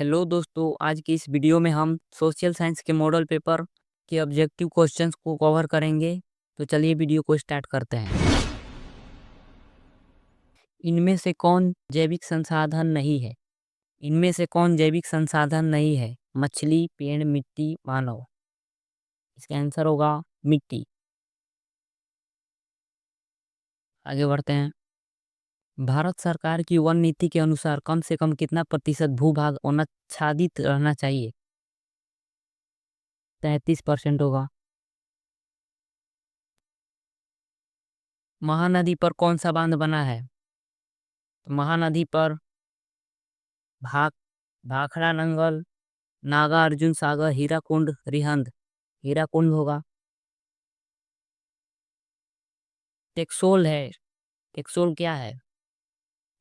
Hello दोस्तों, आज की इस वीडियो में हम सोशल साइंस के मॉडल पेपर के ऑब्जेक्टिव क्वेश्चंस को कवर करेंगे। तो चलिए वीडियो को स्टार्ट करते हैं। इनमें से कौन जैविक संसाधन नहीं है? इनमें से कौन जैविक संसाधन नहीं है? मछली, पेड़, मिट्टी, मानव। इसका आंसर होगा मिट्टी। आगे बढ़ते हैं। भारत सरकार की वन नीति के अनुसार कम से कम कितना प्रतिशत भूभाग वनाच्छादित रहना चाहिए? 33% होगा। महानदी पर कौन सा बांध बना है? तो महानदी पर भाख भाखड़ा नंगल, नागा अर्जुन सागर, हीराकुंड, रिहंद। हीराकुंड होगा। टेक्सोल है। टेक्सोल क्या है?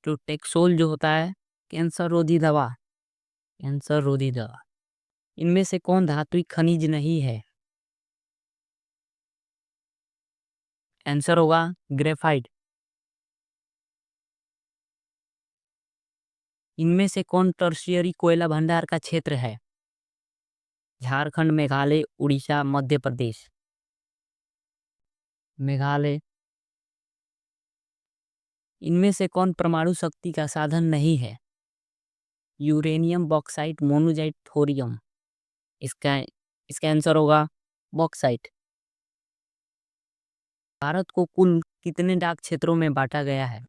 तो टेक्सोल जो होता है कैंसर रोधी दवा। कैंसर रोधी दवा। इनमें से कौन धात्विक खनिज नहीं है? आंसर होगा ग्रेफाइट। इनमें से कौन टर्शियरी कोयला भंडार का क्षेत्र है? झारखंड, मेघालय, उड़ीसा, मध्य प्रदेश। मेघालय। इनमें से कौन परमाणु शक्ति का साधन नहीं है? Uranium, bauxite, monazite, thorium. इसका इसका आंसर होगा बॉक्साइट। भारत को कुल कितने डाक क्षेत्रों में बांटा गया है?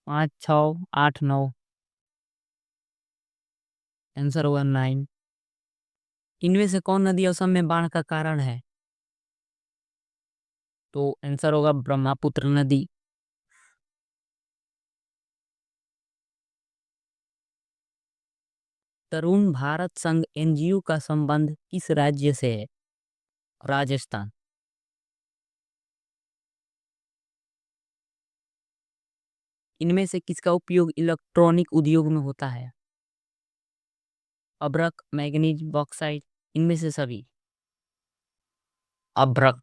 5, 6, 8, 9। आंसर होगा 9। इनमें से कौन नदी असम में बाढ़ का कारण है? तो आंसर होगा ब्रह्मपुत्र नदी। तरुण भारत संघ एनजीओ का संबंध किस राज्य से है? राजस्थान। इनमें से किसका उपयोग इलेक्ट्रॉनिक उद्योग में होता है? अभ्रक, मैग्नीज, बॉक्साइट। इनमें से सभी। अभ्रक।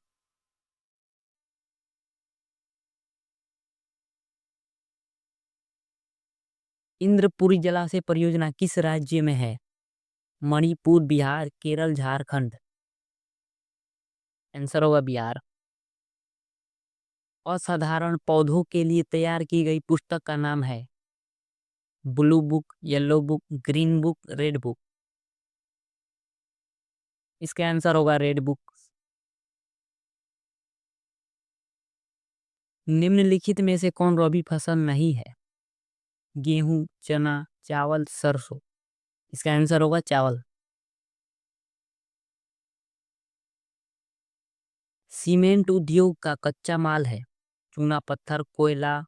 इंद्रपुरी जलाशय परियोजना किस राज्य में है? मणिपुर, बिहार, केरल, झारखंड। आंसर होगा बिहार। असाधारण पौधों के लिए तैयार की गई पुस्तक का नाम है? Blue book, yellow book, green book, red book. इसका आंसर होगा रेड बुक। निम्नलिखित में से कौन रबी फसल नहीं है? गेहूं, चना, चावल, सरसों। इसका आंसर होगा चावल। सीमेंट उद्योग का कच्चा माल है? चूना पत्थर, कोयला,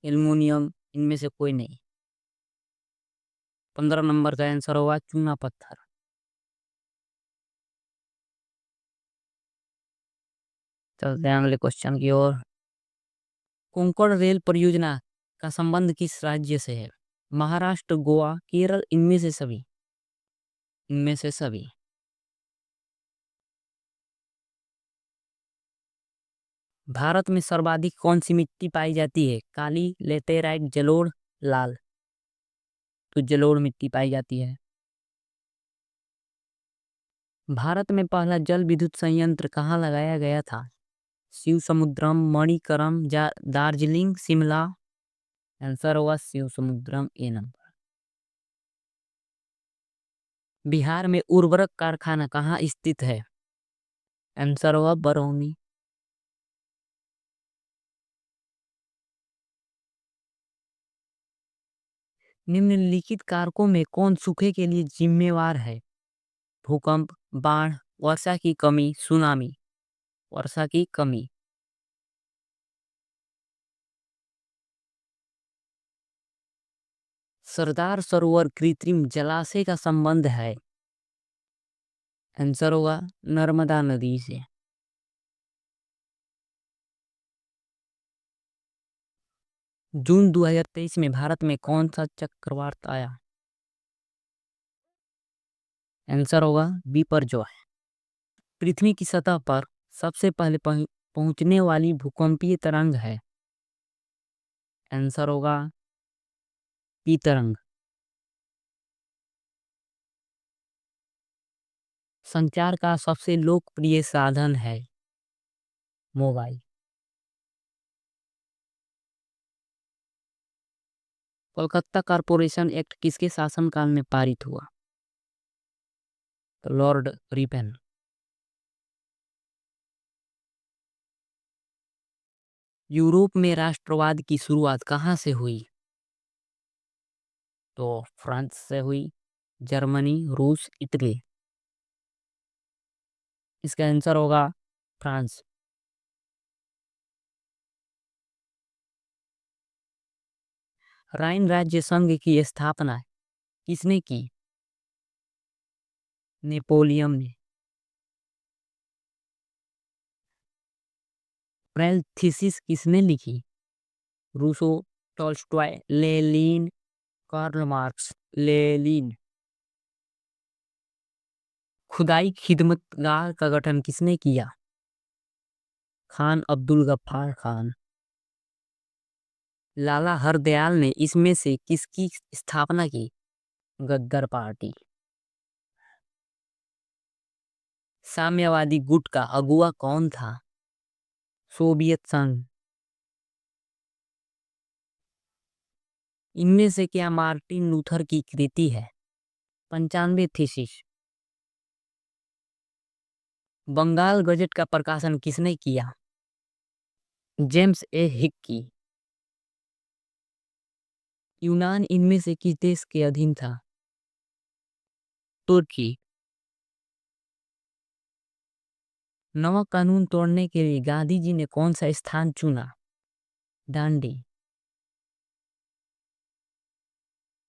एल्युमिनियम। इनमें से कोई नहीं। 15 नंबर का आंसर होगा चूना पत्थर। चलते हैं अगले क्वेश्चन की ओर। कोंकण रेल परियोजना का संबंध किस राज्य से है? महाराष्ट्र, गोवा, केरल। इनमें से सभी। इनमें से सभी। भारत में सर्वाधिक कौन सी मिट्टी पाई जाती है? काली, लेटेराइट, जलोढ़, लाल। तो जलोढ़ मिट्टी पाई जाती है। भारत में पहला जल विद्युत संयंत्र कहाँ लगाया गया था? शिव समुद्रम, मणिकरम, दार्जिलिंग, शिमला। आंसर होगा शिव समुद्रम, ए नंबर। बिहार में उर्वरक कारखाना कहाँ स्थित है? आंसर होगा बरौनी। निम्नलिखित कारकों में कौन सूखे के लिए जिम्मेवार है? भूकंप, बाढ़, वर्षा की कमी, सुनामी। वर्षा की कमी। सरदार सरोवर कृत्रिम जलाशय का संबंध है? आंसर होगा नर्मदा नदी से। जून 2023 में भारत में कौन सा चक्रवात आया? आंसर होगा बिपरजॉय। पृथ्वी की सतह पर सबसे पहले पहुंचने वाली भूकंपीय तरंग है? आंसर होगा पी तरंग। संचार का सबसे लोकप्रिय साधन है मोबाइल। कोलकाता कॉरपोरेशन एक्ट किसके शासनकाल में पारित हुआ? तो लॉर्ड रिपन। यूरोप में राष्ट्रवाद की शुरुआत कहाँ से हुई? तो फ्रांस से हुई, जर्मनी, रूस, इटली। इसका आंसर होगा फ्रांस। राइन राज्य संघ की स्थापना किसने की? नेपोलियन ने। प्रेल थीसिस किसने लिखी? Rousseau, Tolstoy, Lenin, Karl Marx. Lenin. Khudai Khidmatgar का गठन किसने किया? खान अब्दुल गफ्फार खान। लाला हरदयाल ने इसमें से किसकी स्थापना की? गद्दार पार्टी। साम्यवादी गुट का अगुवा कौन था? सोवियत संघ। इनमें से क्या मार्टिन लूथर की कृति है? 95 थीसिस। बंगाल गजट का प्रकाशन किसने किया? जेम्स ए हिक्की। यूनान इनमें से किस देश के अधीन था? तुर्की। नवा कानून तोड़ने के लिए गांधी जी ने कौन सा स्थान चुना? डांडी।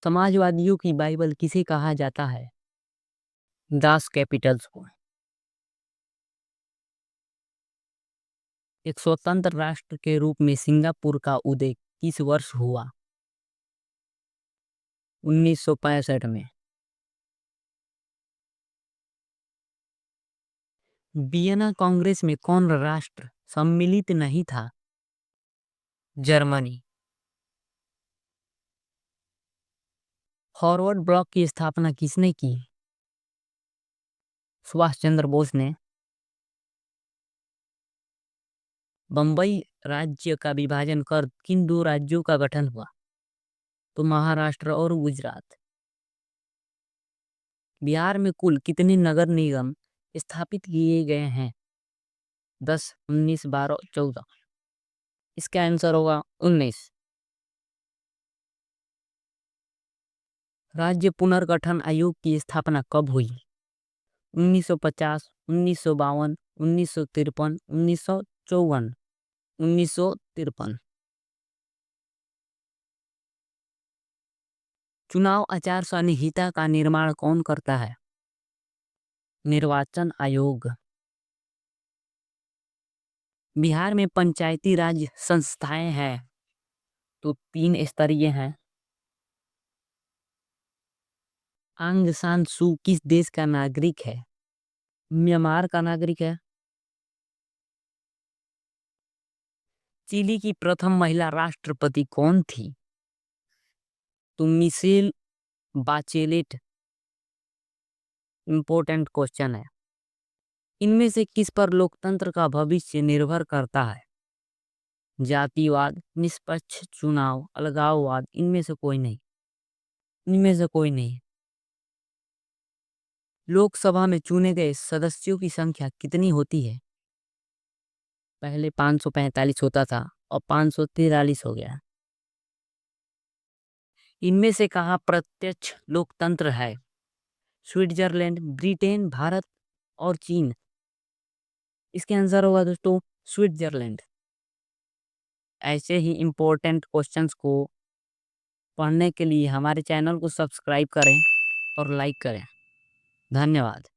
समाजवादियों की बाइबल किसे कहा जाता है? दास कैपिटल्स को। एक स्वतंत्र राष्ट्र के रूप में सिंगापुर का उदय किस वर्ष हुआ? 1965 में। वियना कांग्रेस में कौन राष्ट्र सम्मिलित नहीं था? जर्मनी। फॉरवर्ड ब्लॉक की स्थापना किसने की? सुभाष चंद्र बोस ने। बंबई राज्य का विभाजन कर किन दो राज्यों का गठन हुआ? तो महाराष्ट्र और गुजरात। बिहार में कुल कितने नगर निगम स्थापित किए गए हैं? 10, 19, 12, 14। इसका आंसर होगा 19। राज्य पुनर्गठन आयोग की स्थापना कब हुई? 1950, 1952, 1953, 1954। 1953। चुनाव आचार संहिता का निर्माण कौन करता है? निर्वाचन आयोग। बिहार में पंचायती राज संस्थाएं हैं तो 3 स्तरीय हैं। आंग सान सू किस देश का नागरिक है? म्यांमार का नागरिक है। चिली की प्रथम महिला राष्ट्रपति कौन थी? तो मिशेल बाचेलेट। इंपॉर्टेंट क्वेश्चन है। इनमें से किस पर लोकतंत्र का भविष्य निर्भर करता है? जातिवाद, निष्पक्ष चुनाव, अलगाववाद। इनमें से कोई नहीं। इनमें से कोई नहीं। लोकसभा में चुने गए सदस्यों की संख्या कितनी होती है? पहले 545 होता था और 543 हो गया। इनमें से कहाँ प्रत्यक्ष लोकतंत्र है? स्विट्जरलैंड, ब्रिटेन, भारत और चीन। इसके आंसर होगा दोस्तों स्विट्जरलैंड। ऐसे ही इम्पोर्टेंट क्वेश्चंस को पढ़ने के लिए हमारे चैनल को सब्सक्राइब करें और लाइक करें। धन्यवाद।